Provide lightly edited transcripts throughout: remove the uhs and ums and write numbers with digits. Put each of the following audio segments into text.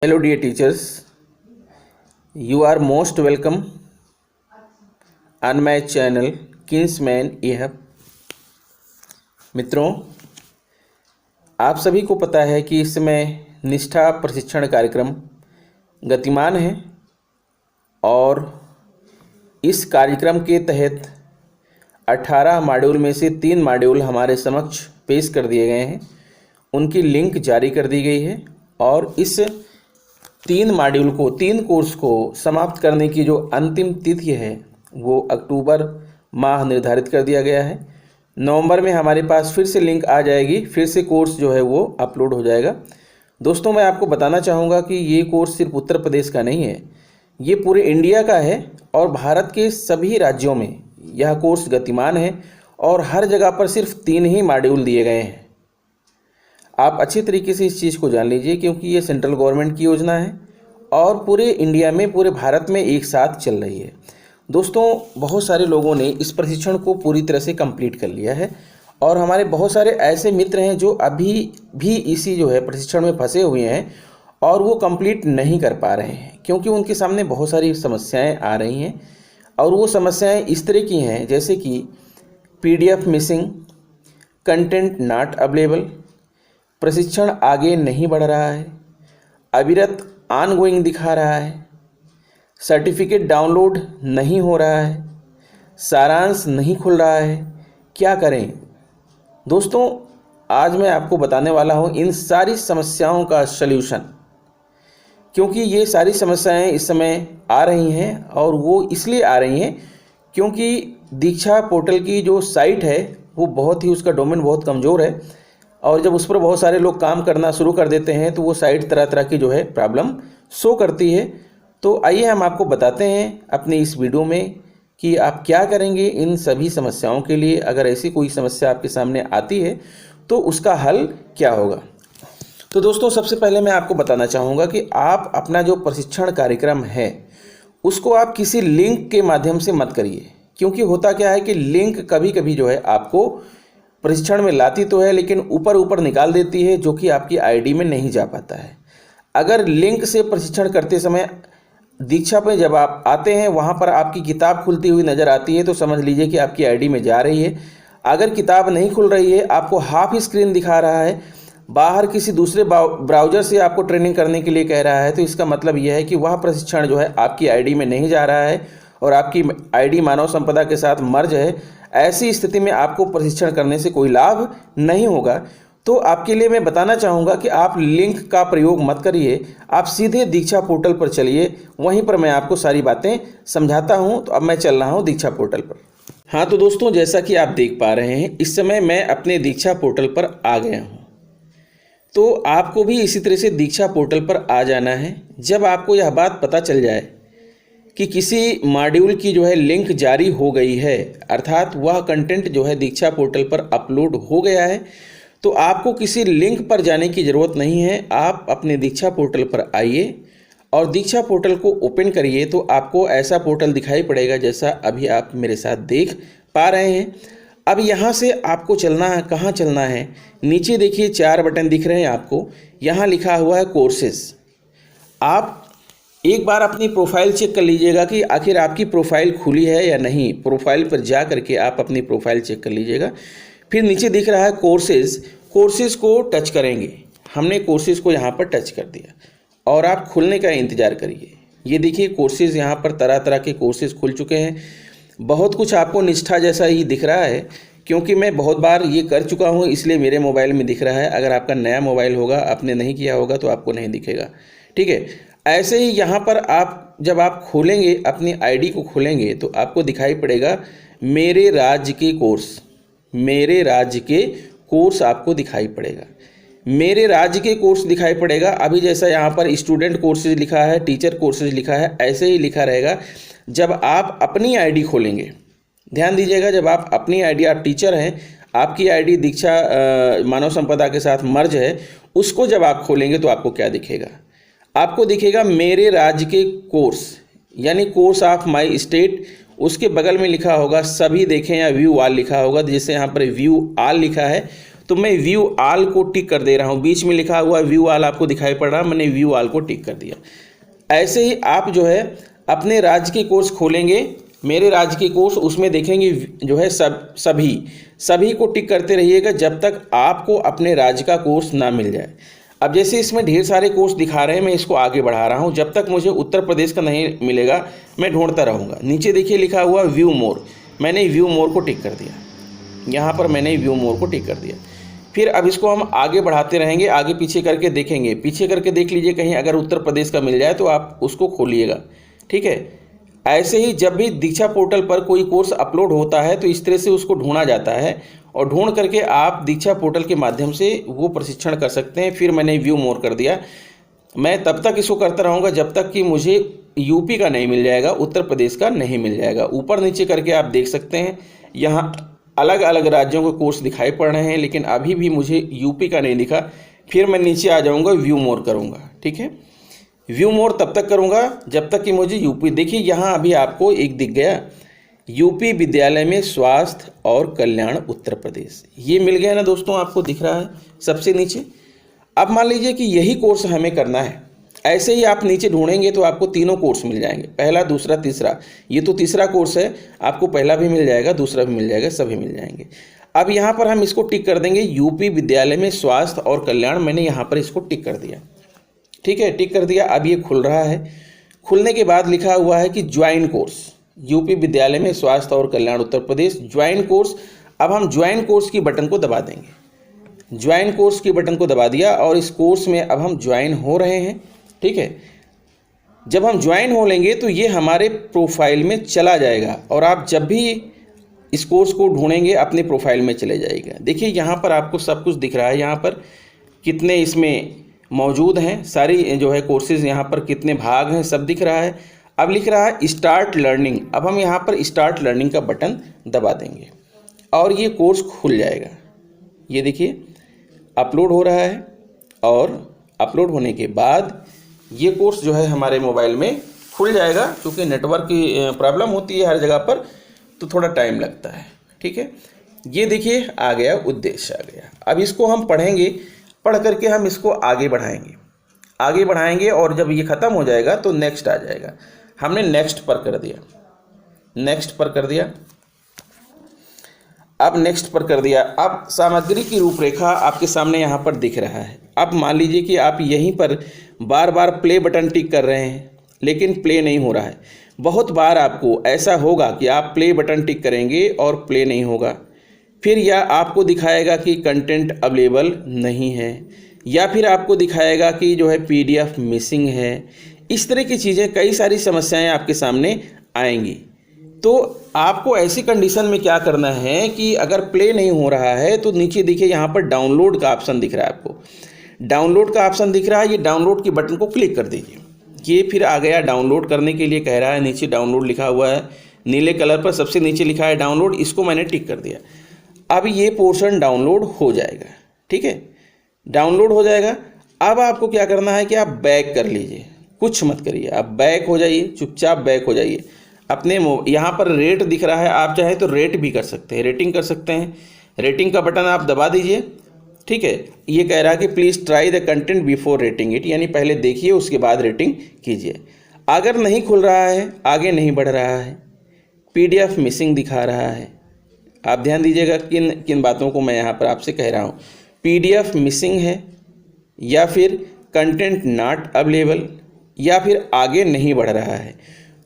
Hello dear teachers, you are most welcome on my channel Kinsman Ehab। मित्रों, आप सभी को पता है कि इस समय निष्ठा प्रशिक्षण कार्यक्रम गतिमान है और इस कार्यक्रम के तहत 18 मॉड्यूल में से 3 मॉड्यूल हमारे समक्ष पेश कर दिए गए हैं। उनकी लिंक जारी कर दी गई है और इस 3 कोर्स को समाप्त करने की जो अंतिम तिथि है वो अक्टूबर माह निर्धारित कर दिया गया है। नवंबर में हमारे पास फिर से लिंक आ जाएगी, फिर से कोर्स जो है वो अपलोड हो जाएगा। दोस्तों, मैं आपको बताना चाहूँगा कि ये कोर्स सिर्फ उत्तर प्रदेश का नहीं है, ये पूरे इंडिया का है और भारत के सभी राज्यों में यह कोर्स गतिमान है और हर जगह पर सिर्फ 3 ही मॉड्यूल दिए गए हैं। आप अच्छी तरीके से इस चीज़ को जान लीजिए क्योंकि ये सेंट्रल गवर्नमेंट की योजना है और पूरे इंडिया में, पूरे भारत में एक साथ चल रही है। दोस्तों, बहुत सारे लोगों ने इस प्रशिक्षण को पूरी तरह से कंप्लीट कर लिया है और हमारे बहुत सारे ऐसे मित्र हैं जो अभी भी इसी जो है प्रशिक्षण में फंसे हुए हैं और वो कंप्लीट नहीं कर पा रहे हैं क्योंकि उनके सामने बहुत सारी समस्याएं आ रही हैं और वो समस्याएं इस तरह की हैं जैसे कि PDF missing, content not available, प्रशिक्षण आगे नहीं बढ़ रहा है, अविरत ऑनगोइंग दिखा रहा है, सर्टिफिकेट डाउनलोड नहीं हो रहा है, सारांश नहीं खुल रहा है। क्या करें? दोस्तों, आज मैं आपको बताने वाला हूं इन सारी समस्याओं का सल्यूशन, क्योंकि ये सारी समस्याएं इस समय आ रही हैं और वो इसलिए आ रही हैं क्योंकि दीक्षा पोर्टल की जो साइट है वो उसका डोमेन बहुत कमज़ोर है और जब उस पर बहुत सारे लोग काम करना शुरू कर देते हैं तो वो साइट तरह तरह की जो है प्रॉब्लम शो करती है। तो आइए हम आपको बताते हैं अपने इस वीडियो में कि आप क्या करेंगे इन सभी समस्याओं के लिए। अगर ऐसी कोई समस्या आपके सामने आती है तो उसका हल क्या होगा। तो दोस्तों, सबसे पहले मैं आपको बताना चाहूँगा कि आप अपना जो प्रशिक्षण कार्यक्रम है उसको आप किसी लिंक के माध्यम से मत करिए, क्योंकि होता क्या है कि लिंक कभी कभी जो है आपको प्रशिक्षण में लाती तो है लेकिन ऊपर निकाल देती है, जो कि आपकी ID में नहीं जा पाता है। अगर लिंक से प्रशिक्षण करते समय दीक्षा पे जब आप आते हैं वहाँ पर आपकी किताब खुलती हुई नज़र आती है तो समझ लीजिए कि आपकी ID में जा रही है। अगर किताब नहीं खुल रही है, आपको हाफ स्क्रीन दिखा रहा है, बाहर किसी दूसरे ब्राउज़र से आपको ट्रेनिंग करने के लिए कह रहा है, तो इसका मतलब यह है कि वह प्रशिक्षण जो है आपकी ID में नहीं जा रहा है और आपकी ID मानव संपदा के साथ मर्ज है। ऐसी स्थिति में आपको प्रशिक्षण करने से कोई लाभ नहीं होगा। तो आपके लिए मैं बताना चाहूँगा कि आप लिंक का प्रयोग मत करिए, आप सीधे दीक्षा पोर्टल पर चलिए, वहीं पर मैं आपको सारी बातें समझाता हूँ। तो अब मैं चल रहा हूँ दीक्षा पोर्टल पर। हाँ, तो दोस्तों, जैसा कि आप देख पा रहे हैं इस समय मैं अपने दीक्षा पोर्टल पर आ गया हूँ। तो आपको भी इसी तरह से दीक्षा पोर्टल पर आ जाना है। जब आपको यह बात पता चल जाए कि किसी मॉड्यूल की जो है लिंक जारी हो गई है, अर्थात वह कंटेंट जो है दीक्षा पोर्टल पर अपलोड हो गया है, तो आपको किसी लिंक पर जाने की ज़रूरत नहीं है। आप अपने दीक्षा पोर्टल पर आइए और दीक्षा पोर्टल को ओपन करिए तो आपको ऐसा पोर्टल दिखाई पड़ेगा जैसा अभी आप मेरे साथ देख पा रहे हैं। अब यहाँ से आपको चलना है, कहाँ चलना है? नीचे देखिए 4 बटन दिख रहे हैं आपको, यहाँ लिखा हुआ है कोर्सेज। आप एक बार अपनी प्रोफाइल चेक कर लीजिएगा कि आखिर आपकी प्रोफाइल खुली है या नहीं। प्रोफाइल पर जा करके आप अपनी प्रोफाइल चेक कर लीजिएगा। फिर नीचे दिख रहा है कोर्सेज को टच करेंगे। हमने कोर्सेज को यहाँ पर टच कर दिया और आप खुलने का इंतज़ार करिए। ये देखिए कोर्सेज यहाँ पर तरह तरह के कोर्सेज खुल चुके हैं। बहुत कुछ आपको निष्ठा जैसा ही दिख रहा है क्योंकि मैं बहुत बार ये कर चुका हूँ, इसलिए मेरे मोबाइल में दिख रहा है। अगर आपका नया मोबाइल होगा, आपने नहीं किया होगा तो आपको नहीं दिखेगा, ठीक है। ऐसे ही यहाँ पर आप जब आप खोलेंगे, अपनी ID को खोलेंगे तो आपको दिखाई पड़ेगा मेरे राज्य के कोर्स आपको दिखाई पड़ेगा। मेरे राज्य के कोर्स दिखाई पड़ेगा। अभी जैसा यहाँ पर स्टूडेंट कोर्सेज लिखा है, टीचर कोर्सेज लिखा है, ऐसे ही लिखा रहेगा जब आप अपनी ID खोलेंगे। ध्यान दीजिएगा, जब आप अपनी ID, आप टीचर हैं, आपकी ID दीक्षा मानव संपदा के साथ मर्ज है, उसको जब आप खोलेंगे तो आपको क्या दिखेगा? आपको दिखेगा मेरे राज्य के कोर्स, यानी कोर्स ऑफ माय स्टेट। उसके बगल में लिखा होगा सभी देखें या व्यू ऑल लिखा होगा। जैसे यहाँ पर व्यू ऑल लिखा है तो मैं व्यू ऑल को टिक कर दे रहा हूँ। बीच में लिखा हुआ व्यू ऑल आपको दिखाई पड़ रहा है, मैंने व्यू ऑल को टिक कर दिया। ऐसे ही आप जो है अपने राज्य के कोर्स खोलेंगे, मेरे राज्य के कोर्स, उसमें देखेंगे जो है सभी को टिक करते रहिएगा जब तक आपको अपने राज्य का कोर्स ना मिल जाए। अब जैसे इसमें ढेर सारे कोर्स दिखा रहे हैं, मैं इसको आगे बढ़ा रहा हूँ। जब तक मुझे उत्तर प्रदेश का नहीं मिलेगा मैं ढूंढता रहूँगा। नीचे देखिए लिखा हुआ व्यू मोर, मैंने व्यू मोर को टिक कर दिया। यहाँ पर मैंने व्यू मोर को टिक कर दिया। फिर अब इसको हम आगे बढ़ाते रहेंगे, आगे पीछे करके देखेंगे। पीछे करके देख लीजिए, कहीं अगर उत्तर प्रदेश का मिल जाए तो आप उसको खोलिएगा, ठीक है। ऐसे ही जब भी दीक्षा पोर्टल पर कोई कोर्स अपलोड होता है तो इस तरह से उसको ढूंढा जाता है और ढूंढ करके आप दीक्षा पोर्टल के माध्यम से वो प्रशिक्षण कर सकते हैं। फिर मैंने व्यू मोर कर दिया। मैं तब तक इसको करता रहूँगा जब तक कि मुझे यूपी का नहीं मिल जाएगा, उत्तर प्रदेश का नहीं मिल जाएगा। ऊपर नीचे करके आप देख सकते हैं, यहाँ अलग अलग राज्यों के कोर्स दिखाई पड़ रहे हैं, लेकिन अभी भी मुझे यूपी का नहीं दिखा। फिर मैं नीचे आ जाऊँगा, व्यू मोर करूँगा, ठीक है। व्यू मोर तब तक करूँगा जब तक कि मुझे यूपी, देखिए यहाँ अभी आपको एक दिख गया, यूपी विद्यालय में स्वास्थ्य और कल्याण उत्तर प्रदेश, ये मिल गया ना दोस्तों, आपको दिख रहा है सबसे नीचे। अब मान लीजिए कि यही कोर्स हमें करना है। ऐसे ही आप नीचे ढूंढेंगे तो आपको तीनों कोर्स मिल जाएंगे, पहला, दूसरा, तीसरा। ये तो तीसरा कोर्स है, आपको पहला भी मिल जाएगा, दूसरा भी मिल जाएगा, सभी मिल जाएंगे। अब यहाँ पर हम इसको टिक कर देंगे, यूपी विद्यालय में स्वास्थ्य और कल्याण, मैंने यहाँ पर इसको टिक कर दिया, ठीक है, टिक कर दिया। अब ये खुल रहा है। खुलने के बाद लिखा हुआ है कि ज्वाइन कोर्स, यूपी विद्यालय में स्वास्थ्य और कल्याण उत्तर प्रदेश, ज्वाइन कोर्स। अब हम ज्वाइन कोर्स की बटन को दबा देंगे। ज्वाइन कोर्स की बटन को दबा दिया और इस कोर्स में अब हम ज्वाइन हो रहे हैं, ठीक है। जब हम ज्वाइन हो लेंगे तो ये हमारे प्रोफाइल में चला जाएगा और आप जब भी इस कोर्स को ढूंढेंगे अपने प्रोफाइल में चले जाएगा। देखिए यहाँ पर आपको सब कुछ दिख रहा है, यहाँ पर कितने इसमें मौजूद हैं, सारी जो है कोर्सेज, यहाँ पर कितने भाग हैं, सब दिख रहा है। अब लिख रहा है स्टार्ट लर्निंग। अब हम यहाँ पर स्टार्ट लर्निंग का बटन दबा देंगे और ये कोर्स खुल जाएगा। ये देखिए अपलोड हो रहा है और अपलोड होने के बाद ये कोर्स जो है हमारे मोबाइल में खुल जाएगा। क्योंकि नेटवर्क की प्रॉब्लम होती है हर जगह पर, तो थोड़ा टाइम लगता है, ठीक है। ये देखिए आ गया, उद्देश्य आ गया। अब इसको हम पढ़ेंगे, पढ़ करके हम इसको आगे बढ़ाएंगे और जब ये ख़त्म हो जाएगा तो नेक्स्ट आ जाएगा। हमने नेक्स्ट पर कर दिया, नेक्स्ट पर कर दिया। अब नेक्स्ट पर कर दिया। अब सामग्री की रूपरेखा आपके सामने यहाँ पर दिख रहा है। अब मान लीजिए कि आप यहीं पर बार बार प्ले बटन टिक कर रहे हैं लेकिन प्ले नहीं हो रहा है। बहुत बार आपको ऐसा होगा कि आप प्ले बटन टिक करेंगे और प्ले नहीं होगा। फिर या आपको दिखाएगा कि कंटेंट अवेलेबल नहीं है, या फिर आपको दिखाएगा कि जो है PDF मिसिंग है। इस तरह की चीज़ें, कई सारी समस्याएं आपके सामने आएंगी। तो आपको ऐसी कंडीशन में क्या करना है कि अगर प्ले नहीं हो रहा है तो नीचे देखिए यहाँ पर डाउनलोड का ऑप्शन दिख रहा है, आपको डाउनलोड का ऑप्शन दिख रहा है। ये डाउनलोड की बटन को क्लिक कर दीजिए। ये फिर आ गया, डाउनलोड करने के लिए कह रहा है। नीचे डाउनलोड लिखा हुआ है नीले कलर पर, सबसे नीचे लिखा है डाउनलोड, इसको मैंने टिक कर दिया। अब ये पोर्शन डाउनलोड हो जाएगा, ठीक है, डाउनलोड हो जाएगा। अब आपको क्या करना है कि आप बैक कर लीजिए, कुछ मत करिए, आप बैक हो जाइए, चुपचाप बैक हो जाइए। अपने यहाँ पर रेट दिख रहा है, आप चाहें तो रेट भी कर सकते हैं, रेटिंग कर सकते हैं। रेटिंग का बटन आप दबा दीजिए, ठीक है। ये कह रहा है कि please try the content before rating it, यानी पहले देखिए उसके बाद रेटिंग कीजिए। अगर नहीं खुल रहा है, आगे नहीं बढ़ रहा है, PDF मिसिंग दिखा रहा है, आप ध्यान दीजिएगा किन किन बातों को मैं यहाँ पर आपसे कह रहा हूँ। PDF मिसिंग है, या फिर कंटेंट नॉट अवेलेबल, या फिर आगे नहीं बढ़ रहा है।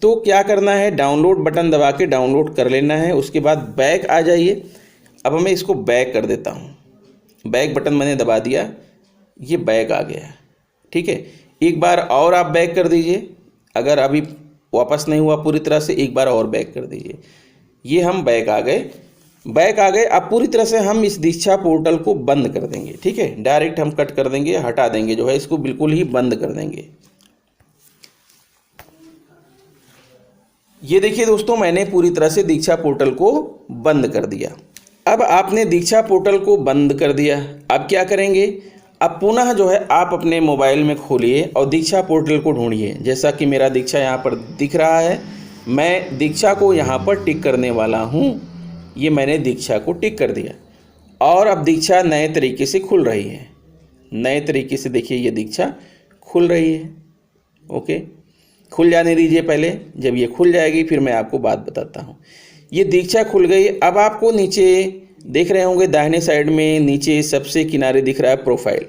तो क्या करना है, डाउनलोड बटन दबा के डाउनलोड कर लेना है। उसके बाद बैक आ जाइए। अब मैं इसको बैक कर देता हूँ, बैक बटन मैंने दबा दिया, ये बैक आ गया, ठीक है। एक बार और आप बैक कर दीजिए, अगर अभी वापस नहीं हुआ पूरी तरह से, एक बार और बैक कर दीजिए। ये हम बैक आ गए, बैक आ गए। अब पूरी तरह से हम इस दीक्षा पोर्टल को बंद कर देंगे, ठीक है, डायरेक्ट हम कट कर देंगे, हटा देंगे, जो है इसको बिल्कुल ही बंद कर देंगे। ये देखिए दोस्तों, मैंने पूरी तरह से दीक्षा पोर्टल को बंद कर दिया। अब आपने दीक्षा पोर्टल को बंद कर दिया, अब क्या करेंगे, अब पुनः जो है आप अपने मोबाइल में खोलिए और दीक्षा पोर्टल को ढूंढिए। जैसा कि मेरा दीक्षा यहाँ पर दिख रहा है, मैं दीक्षा को यहाँ पर टिक करने वाला हूँ। ये मैंने दीक्षा को टिक कर दिया और अब दीक्षा नए तरीके से खुल रही है। नए तरीके से देखिए ये दीक्षा खुल रही है। ओके, खुल जाने दीजिए पहले। जब ये खुल जाएगी फिर मैं आपको बात बताता हूँ। ये दीक्षा खुल गई। अब आपको नीचे देख रहे होंगे दाहिने साइड में नीचे सबसे किनारे दिख रहा है प्रोफाइल।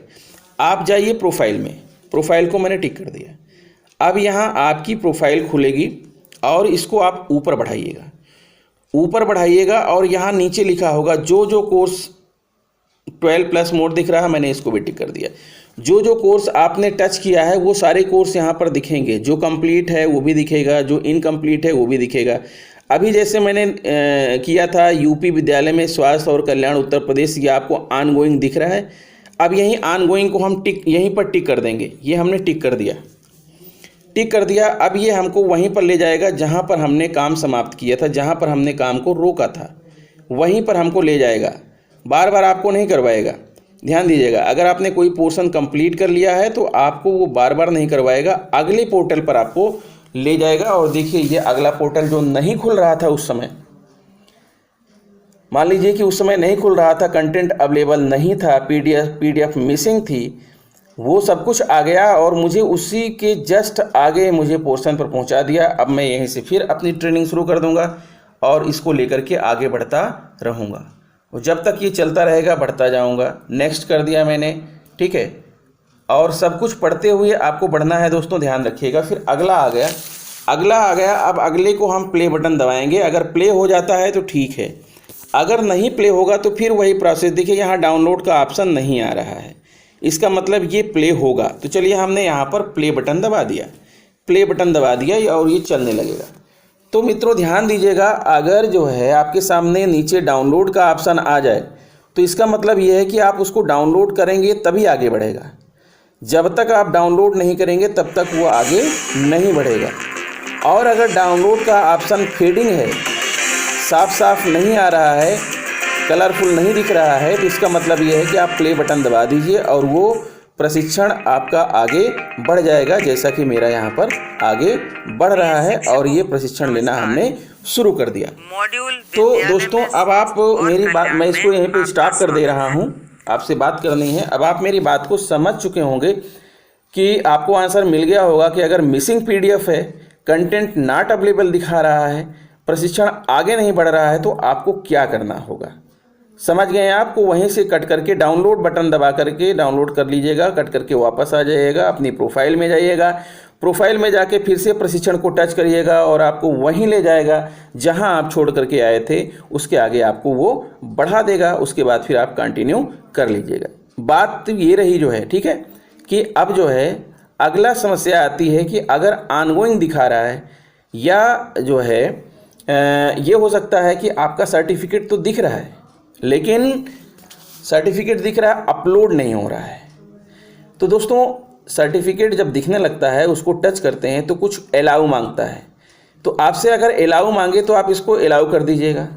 आप जाइए प्रोफाइल में। प्रोफाइल को मैंने टिक कर दिया। अब यहाँ आपकी प्रोफाइल खुलेगी और इसको आप ऊपर बढ़ाइएगा, ऊपर बढ़ाइएगा और यहाँ नीचे लिखा होगा जो जो कोर्स 12+ मोड दिख रहा है, मैंने इसको भी टिक कर दिया। जो जो कोर्स आपने टच किया है वो सारे कोर्स यहाँ पर दिखेंगे। जो कंप्लीट है वो भी दिखेगा, जो इनकम्प्लीट है वो भी दिखेगा। अभी जैसे मैंने किया था यूपी विद्यालय में स्वास्थ्य और कल्याण उत्तर प्रदेश, ये आपको ऑनगोइंग दिख रहा है। अब यहीं ऑनगोइंग को हम यहीं पर टिक कर देंगे। ये हमने टिक कर दिया, टिक कर दिया। अब ये हमको वहीं पर ले जाएगा जहाँ पर हमने काम समाप्त किया था, जहाँ पर हमने काम को रोका था, वहीं पर हमको ले जाएगा। बार बार आपको नहीं करवाएगा। ध्यान दीजिएगा, अगर आपने कोई पोर्शन कंप्लीट कर लिया है तो आपको वो बार बार नहीं करवाएगा, अगले पोर्टल पर आपको ले जाएगा। और देखिए ये अगला पोर्टल जो नहीं खुल रहा था उस समय, मान लीजिए कि उस समय नहीं खुल रहा था, कंटेंट अवेलेबल नहीं था, पीडीएफ मिसिंग थी, वो सब कुछ आ गया और मुझे उसी के जस्ट आगे मुझे पोर्शन पर पहुंचा दिया। अब मैं यहीं से फिर अपनी ट्रेनिंग शुरू कर दूंगा और इसको लेकर के आगे बढ़ता रहूँगा। और जब तक ये चलता रहेगा बढ़ता जाऊंगा। नेक्स्ट कर दिया मैंने, ठीक है। और सब कुछ पढ़ते हुए आपको बढ़ना है दोस्तों, ध्यान रखिएगा। फिर अगला आ गया, अगला आ गया। अब अगले को हम प्ले बटन दबाएंगे। अगर प्ले हो जाता है तो ठीक है, अगर नहीं प्ले होगा तो फिर वही प्रोसेस। देखिए यहाँ डाउनलोड का ऑप्शन नहीं आ रहा है, इसका मतलब ये प्ले होगा। तो चलिए हमने यहाँ पर प्ले बटन दबा दिया, प्ले बटन दबा दिया और ये चलने लगेगा। तो मित्रों ध्यान दीजिएगा, अगर जो है आपके सामने नीचे डाउनलोड का ऑप्शन आ जाए तो इसका मतलब ये है कि आप उसको डाउनलोड करेंगे तभी आगे बढ़ेगा। जब तक आप डाउनलोड नहीं करेंगे तब तक वो आगे नहीं बढ़ेगा। और अगर डाउनलोड का ऑप्शन फेडिंग है, साफ साफ नहीं आ रहा है, कलरफुल नहीं दिख रहा है, तो इसका मतलब ये है कि आप प्ले बटन दबा दीजिए और वो प्रशिक्षण आपका आगे बढ़ जाएगा, जैसा कि मेरा यहाँ पर आगे बढ़ रहा है और ये प्रशिक्षण लेना हमने शुरू कर दिया। तो दोस्तों अब आप मेरी बात, मैं इसको यहीं पे स्टॉप कर दे रहा हूँ, आपसे बात करनी है। अब आप मेरी बात को समझ चुके होंगे कि आपको आंसर मिल गया होगा कि अगर मिसिंग पीडीएफ है, कंटेंट नॉट अवेलेबल दिखा रहा है, प्रशिक्षण आगे नहीं बढ़ रहा है, तो आपको क्या करना होगा। समझ गए आपको। वहीं से कट करके डाउनलोड बटन दबा करके डाउनलोड कर लीजिएगा, कट करके वापस आ जाइएगा, अपनी प्रोफाइल में जाइएगा, प्रोफाइल में जाके फिर से प्रशिक्षण को टच करिएगा और आपको वहीं ले जाएगा जहां आप छोड़ करके आए थे, उसके आगे आपको वो बढ़ा देगा। उसके बाद फिर आप कंटिन्यू कर लीजिएगा। बात तो ये रही जो है, ठीक है, कि अब जो है अगला समस्या आती है कि अगर ऑनगोइंग दिखा रहा है या जो है ये हो सकता है कि आपका सर्टिफिकेट तो दिख रहा है लेकिन सर्टिफिकेट दिख रहा है, अपलोड नहीं हो रहा है। तो दोस्तों सर्टिफिकेट जब दिखने लगता है, उसको टच करते हैं तो कुछ अलाउ मांगता है। तो आपसे अगर अलाउ मांगे तो आप इसको अलाउ कर दीजिएगा।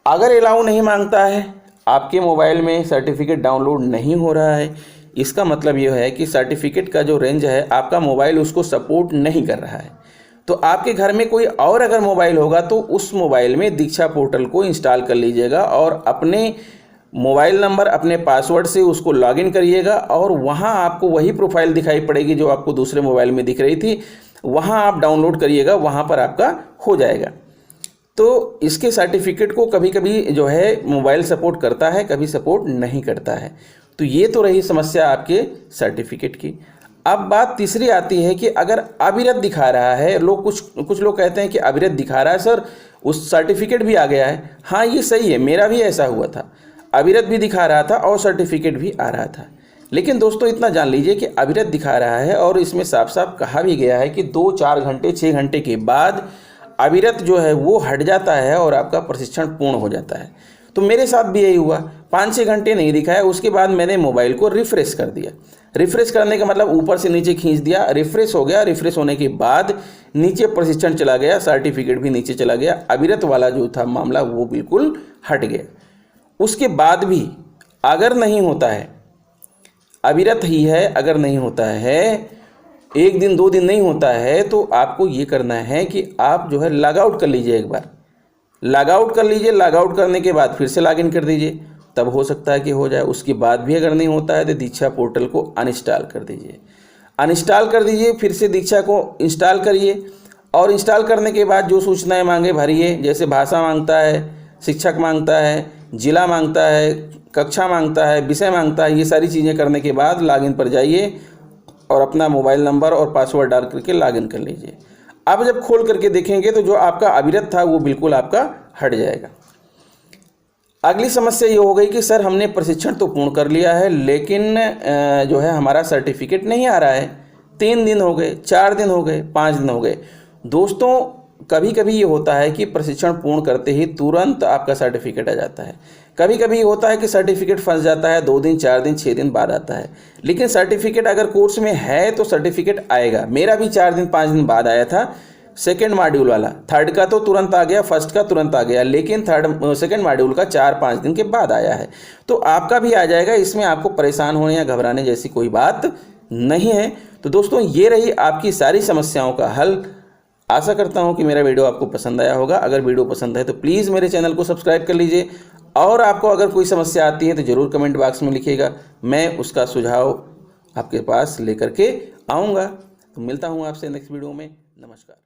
अगर अलाउ नहीं मांगता है, आपके मोबाइल में सर्टिफिकेट डाउनलोड नहीं हो रहा है, इसका मतलब यह है कि सर्टिफिकेट का जो रेंज है आपका मोबाइल उसको सपोर्ट नहीं कर रहा है। तो आपके घर में कोई और अगर मोबाइल होगा तो उस मोबाइल में दीक्षा पोर्टल को इंस्टॉल कर लीजिएगा और अपने मोबाइल नंबर, अपने पासवर्ड से उसको लॉगिन करिएगा और वहाँ आपको वही प्रोफाइल दिखाई पड़ेगी जो आपको दूसरे मोबाइल में दिख रही थी, वहाँ आप डाउनलोड करिएगा, वहाँ पर आपका हो जाएगा। तो इसके सर्टिफिकेट को कभी कभी जो है मोबाइल सपोर्ट करता है, कभी सपोर्ट नहीं करता है। तो ये तो रही समस्या आपके सर्टिफिकेट की। अब बात तीसरी आती है कि अगर अविरत दिखा रहा है, कुछ लोग कहते हैं कि अविरत दिखा रहा है सर, उस सर्टिफिकेट भी आ गया है। हाँ ये सही है, मेरा भी ऐसा हुआ था, अविरत भी दिखा रहा था और सर्टिफिकेट भी आ रहा था। लेकिन दोस्तों इतना जान लीजिए कि अविरत दिखा रहा है और इसमें साफ साफ कहा भी गया है कि 2-4 घंटे 6 घंटे के बाद अविरत जो है वो हट जाता है और आपका प्रशिक्षण पूर्ण हो जाता है। तो मेरे साथ भी यही हुआ, 5-6 घंटे नहीं दिखाया, उसके बाद मैंने मोबाइल को रिफ़्रेश कर दिया। रिफ़्रेश करने का मतलब ऊपर से नीचे खींच दिया, रिफ़्रेश हो गया। रिफ़्रेश होने के बाद नीचे प्रशिक्षण चला गया, सर्टिफिकेट भी नीचे चला गया, अविरत वाला जो था मामला वो बिल्कुल हट गया। उसके बाद भी अगर नहीं होता है, अविरत ही है, अगर नहीं होता है, 1 दिन 2 दिन नहीं होता है, तो आपको ये करना है कि आप जो है लॉग आउट कर लीजिए। एक बार लॉग आउट कर लीजिए, लॉग आउट करने के बाद फिर से लॉगिन कर दीजिए तब हो सकता है कि हो जाए। उसके बाद भी अगर नहीं होता है तो दीक्षा पोर्टल को अनइंस्टॉल कर दीजिए। अनइंस्टॉल कर दीजिए, फिर से दीक्षा को इंस्टॉल करिए और इंस्टॉल करने के बाद जो सूचनाएं मांगे भरिए, जैसे भाषा मांगता है, शिक्षक मांगता है, जिला मांगता है, कक्षा मांगता है, विषय मांगता है। ये सारी चीज़ें करने के बाद लॉगिन पर जाइए और अपना मोबाइल नंबर और पासवर्ड डाल करके लॉगिन कर लीजिए। अब जब खोल करके देखेंगे तो जो आपका अविरत था वो बिल्कुल आपका हट जाएगा। अगली समस्या ये हो गई कि सर हमने प्रशिक्षण तो पूर्ण कर लिया है, लेकिन जो है हमारा सर्टिफिकेट नहीं आ रहा है। 3 दिन हो गए, 4 दिन हो गए, 5 दिन हो गए। दोस्तों, कभी कभी ये होता है कि प्रशिक्षण पूर्ण करते ही तुरंत आपका सर्टिफिकेट आ जाता है। कभी कभी ये होता है कि सर्टिफिकेट फंस जाता है, 2 दिन, 4 दिन, 6 दिन बाद आता है। लेकिन सर्टिफिकेट अगर कोर्स में है तो सर्टिफिकेट आएगा। मेरा भी 4 दिन 5 दिन बाद आया था, सेकेंड मॉड्यूल वाला। थर्ड का तो तुरंत आ गया, फर्स्ट का तुरंत आ गया, लेकिन सेकेंड मॉड्यूल का 4-5 दिन के बाद आया है। तो आपका भी आ जाएगा, इसमें आपको परेशान होने या घबराने जैसी कोई बात नहीं है। तो दोस्तों, ये रही आपकी सारी समस्याओं का हल। आशा करता हूं कि मेरा वीडियो आपको पसंद आया होगा। अगर वीडियो पसंद है तो प्लीज़ मेरे चैनल को सब्सक्राइब कर लीजिए और आपको अगर कोई समस्या आती है तो ज़रूर कमेंट बॉक्स में लिखिएगा, मैं उसका सुझाव आपके पास लेकर के आऊँगा। तो मिलता हूँ आपसे नेक्स्ट वीडियो में। नमस्कार।